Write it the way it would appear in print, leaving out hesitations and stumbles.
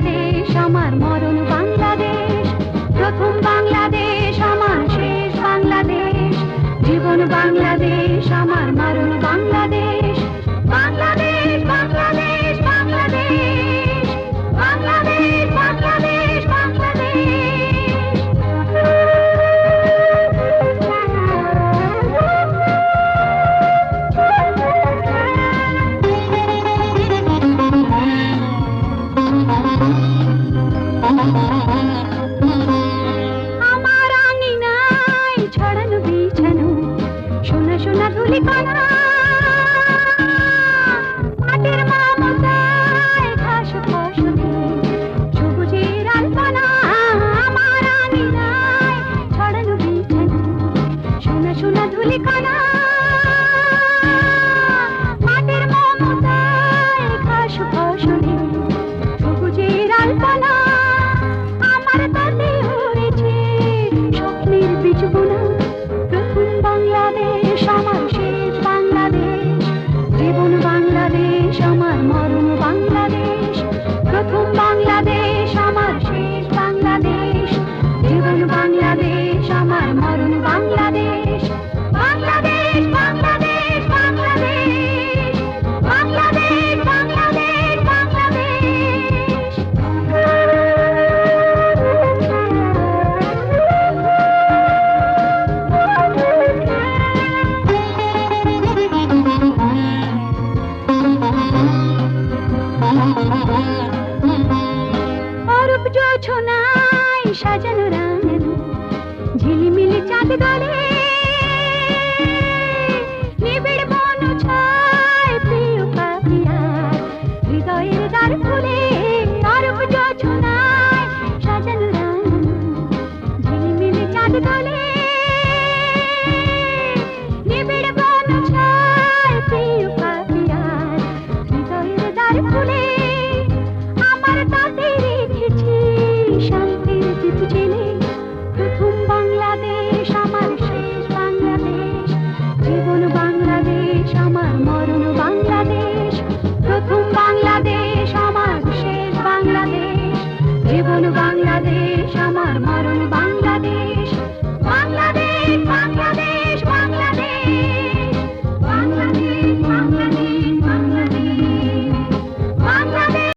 বাংলাদেশ আমার মরণ বাংলাদেশ, প্রথম বাংলাদেশ আমার শেষ বাংলাদেশ, জীবন বাংলাদেশ আমার মরণ বাংলাদেশ। বাংলাদেশ বাংলাদেশ বাংলাদেশ, বাংলাদেশ বাংলাদেশ বাংলাদেশ। আমার আঙিনায় ছড়ানো বিছানো সোনা সোনা ধুলিকণা, মাটির মমতায় ঘাস ফসলে সবুজের আলপনা। আমার আঙিনায় ছড়ানো বিছানো সোনা সোনা ধুলিকণা, মাটির মমতায় ঘাস ফসলে সবুজের আলপনা। আমার তাতে হয়েছে স্বপ্নের বীজ বোনা, প্রথম বাংলাদেশ আমার শেষ বাংলাদেশ, জীবন বাংলাদেশ আমার মরণ বাংলাদেশ, প্রথম বাংলাদেশ আমার শেষ বাংলাদেশ, জীবন বাংলাদেশ আমার মরণ বাংলাদেশ। বাংলাদেশ বাংলাদেশ বাংলাদেশ, বাংলাদেশ বাংলাদেশ বাংলাদেশ। অরূপ জোছনায় সাজানো রাঙানো ঝিলিমিলি চাঁদ গলে